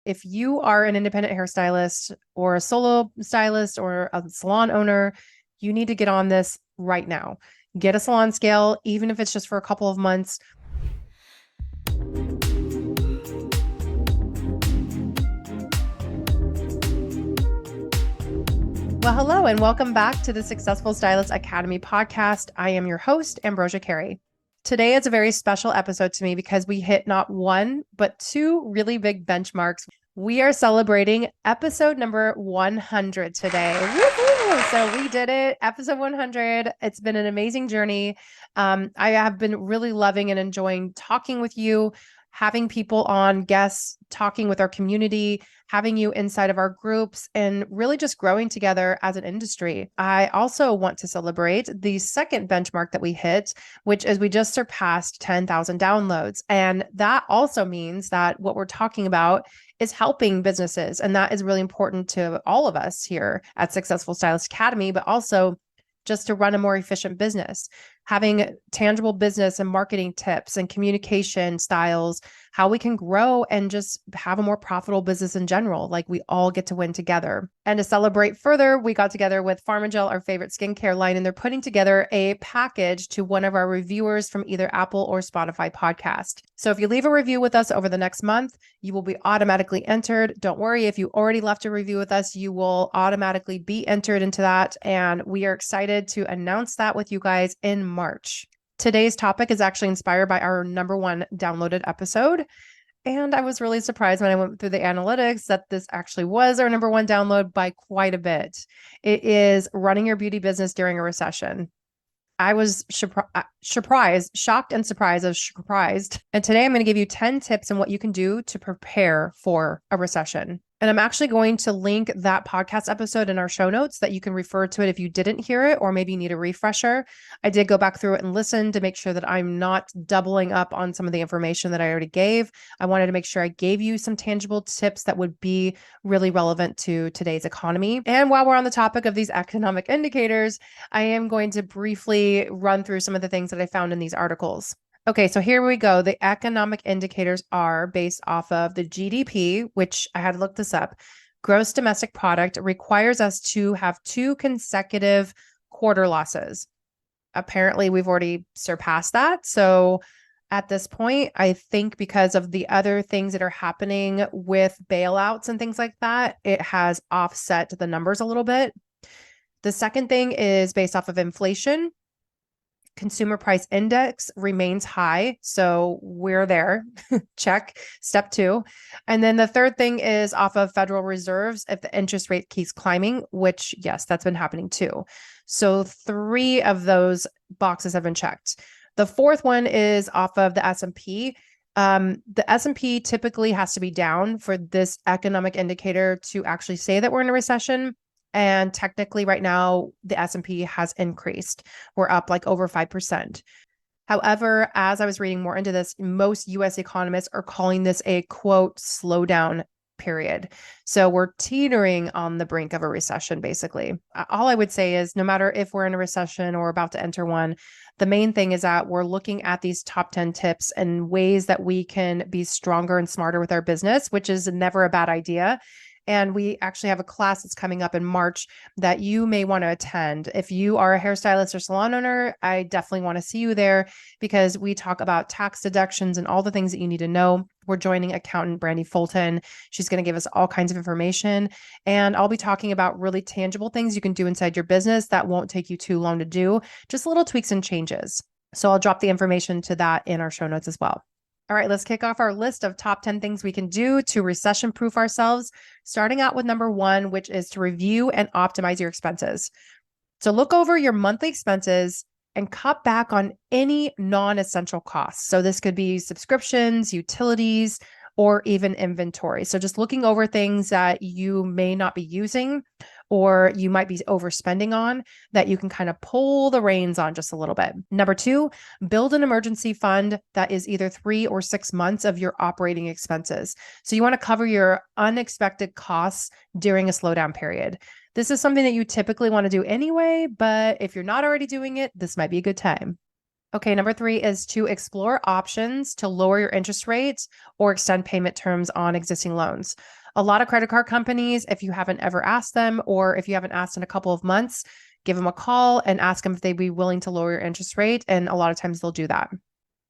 if you are an independent hairstylist or a solo stylist or a salon owner, you need to get on this right now. Get a salon scale, even if it's just for a couple of months. Well, hello, and welcome back to the Successful Stylist Academy podcast. I am your host, Ambrosia Carey. Today is a very special episode to me because we hit not one, but two really big benchmarks. We are celebrating episode number 100 today. Woo-hoo! So we did it, episode 100. It's been an amazing journey. I have been really loving and enjoying talking with you, having people on, guests, talking with our community, having you inside of our groups, and really just growing together as an industry. I also want to celebrate the second benchmark that we hit, which is we just surpassed 10,000 downloads. And that also means that what we're talking about is helping businesses. And that is really important to all of us here at Successful Stylist Academy, but also just to run a more efficient business, having tangible business and marketing tips and communication styles, how we can grow and just have a more profitable business in general. Like we all get to win together. And to celebrate further, we got together with Pharmagel, our favorite skincare line, and they're putting together a package to one of our reviewers from either Apple or Spotify podcast. So if you leave a review with us over the next month, you will be automatically entered. Don't worry, if you already left a review with us, you will automatically be entered into that. And we are excited to announce that with you guys in March. Today's topic is actually inspired by our number one downloaded episode. And I was really surprised when I went through the analytics that this actually was our number one download by quite a bit. It is running your beauty business during a recession. I was surprised, shocked and surprised. I was surprised. And today I'm going to give you 10 tips on what you can do to prepare for a recession. And I'm actually going to link that podcast episode in our show notes that you can refer to it if you didn't hear it, or maybe you need a refresher. I did go back through it and listen to make sure that I'm not doubling up on some of the information that I already gave. I wanted to make sure I gave you some tangible tips that would be really relevant to today's economy. And while we're on the topic of these economic indicators, I am going to briefly run through some of the things that I found in these articles. Okay, so here we go. The economic indicators are based off of the GDP, which I had to look this up. Gross domestic product requires us to have 2 consecutive quarter losses. Apparently, we've already surpassed that. So at this point, I think because of the other things that are happening with bailouts and things like that, it has offset the numbers a little bit. The second thing is based off of inflation. Consumer price index remains high. So we're there. Check. Step 2. And then the third thing is off of Federal Reserves. If the interest rate keeps climbing, which yes, that's been happening too. So 3 of those boxes have been checked. The fourth one is off of the S&P. The S&P typically has to be down for this economic indicator to actually say that we're in a recession. And technically right now, the S&P has increased. We're up like over 5%. However, as I was reading more into this, most US economists are calling this a quote slowdown period. So we're teetering on the brink of a recession, basically. All I would say is no matter if we're in a recession or about to enter one, the main thing is that we're looking at these top 10 tips and ways that we can be stronger and smarter with our business, which is never a bad idea. And we actually have a class that's coming up in March that you may want to attend. If you are a hairstylist or salon owner, I definitely want to see you there because we talk about tax deductions and all the things that you need to know. We're joining accountant Brandy Fulton. She's going to give us all kinds of information. And I'll be talking about really tangible things you can do inside your business that won't take you too long to do, just little tweaks and changes. So I'll drop the information to that in our show notes as well. All right, let's kick off our list of top 10 things we can do to recession-proof ourselves, starting out with number 1, which is to review and optimize your expenses. So look over your monthly expenses and cut back on any non-essential costs. So this could be subscriptions, utilities, or even inventory. So just looking over things that you may not be using or you might be overspending on that you can kind of pull the reins on just a little bit. Number 2, build an emergency fund that is either 3 or 6 months of your operating expenses. So you want to cover your unexpected costs during a slowdown period. This is something that you typically want to do anyway, but if you're not already doing it, this might be a good time. Okay, number 3 is to explore options to lower your interest rates or extend payment terms on existing loans. A lot of credit card companies, if you haven't ever asked them or if you haven't asked in a couple of months, give them a call and ask them if they'd be willing to lower your interest rate. And a lot of times they'll do that.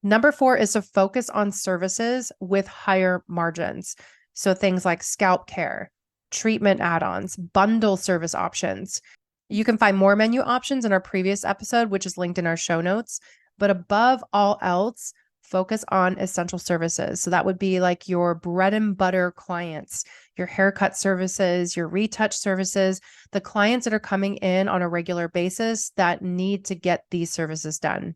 Number 4 is to focus on services with higher margins. So things like scalp care, treatment add-ons, bundle service options. You can find more menu options in our previous episode, which is linked in our show notes. But above all else, focus on essential services. So that would be like your bread and butter clients, your haircut services, your retouch services, the clients that are coming in on a regular basis that need to get these services done.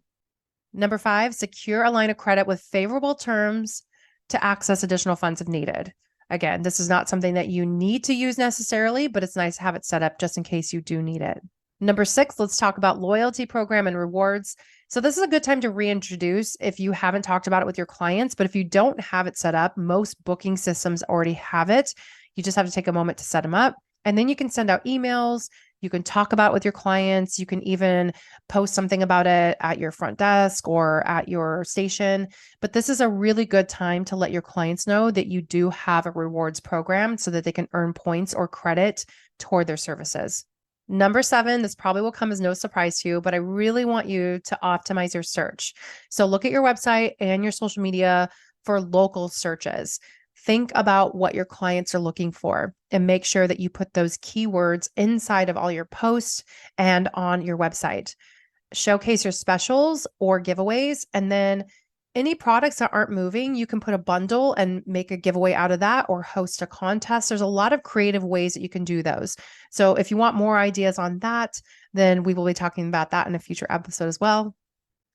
Number 5, secure a line of credit with favorable terms to access additional funds if needed. Again, this is not something that you need to use necessarily, but it's nice to have it set up just in case you do need it. Number 6, let's talk about loyalty program and rewards. So this is a good time to reintroduce if you haven't talked about it with your clients, but if you don't have it set up, most booking systems already have it. You just have to take a moment to set them up. And then you can send out emails. You can talk about it with your clients. You can even post something about it at your front desk or at your station. But this is a really good time to let your clients know that you do have a rewards program so that they can earn points or credit toward their services. Number 7, this probably will come as no surprise to you, but I really want you to optimize your search. So look at your website and your social media for local searches. Think about what your clients are looking for and make sure that you put those keywords inside of all your posts and on your website. Showcase your specials or giveaways, and then any products that aren't moving, you can put a bundle and make a giveaway out of that or host a contest. There's a lot of creative ways that you can do those. So if you want more ideas on that, then we will be talking about that in a future episode as well.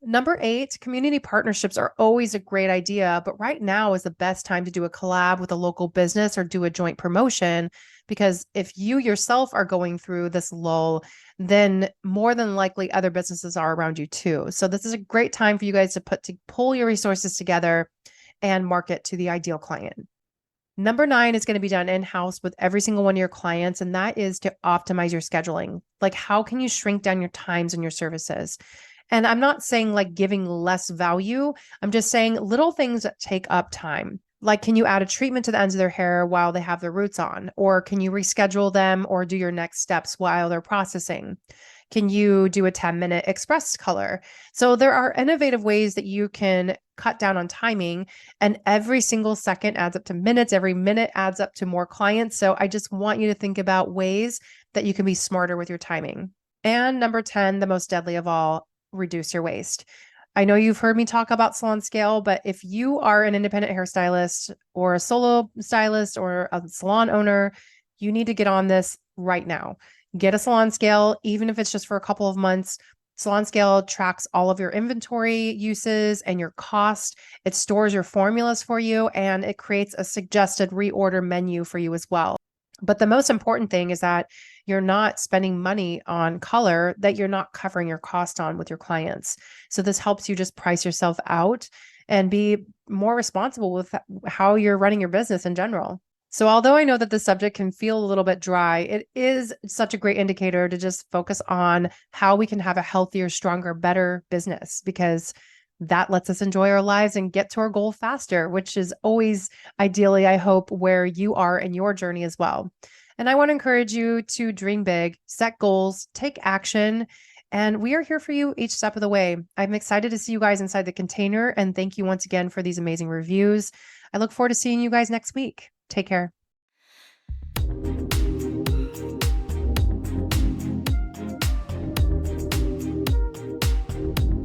Number 8, community partnerships are always a great idea, but right now is the best time to do a collab with a local business or do a joint promotion, because if you yourself are going through this lull, then more than likely other businesses are around you too. So this is a great time for you guys to pull your resources together and market to the ideal client. Number 9 is going to be done in-house with every single one of your clients, and that is to optimize your scheduling. Like, how can you shrink down your times and your services? And I'm not saying like giving less value. I'm just saying little things that take up time. Like, can you add a treatment to the ends of their hair while they have their roots on? Or can you reschedule them or do your next steps while they're processing? Can you do a 10-minute express color? So there are innovative ways that you can cut down on timing, and every single second adds up to minutes. Every minute adds up to more clients. So I just want you to think about ways that you can be smarter with your timing. And number 10, the most deadly of all, reduce your waste. I know you've heard me talk about salon scale, but if you are an independent hairstylist or a solo stylist or a salon owner, you need to get on this right now. Get a salon scale, even if it's just for a couple of months. Salon scale tracks all of your inventory uses and your cost. It stores your formulas for you, and it creates a suggested reorder menu for you as well. But the most important thing is that you're not spending money on color that you're not covering your cost on with your clients. So this helps you just price yourself out and be more responsible with how you're running your business in general. So although I know that the subject can feel a little bit dry, it is such a great indicator to just focus on how we can have a healthier, stronger, better business, because that lets us enjoy our lives and get to our goal faster, which is always ideally, I hope, where you are in your journey as well. And I want to encourage you to dream big, set goals, take action, and we are here for you each step of the way. I'm excited to see you guys inside the container, and thank you once again for these amazing reviews. I look forward to seeing you guys next week. Take care.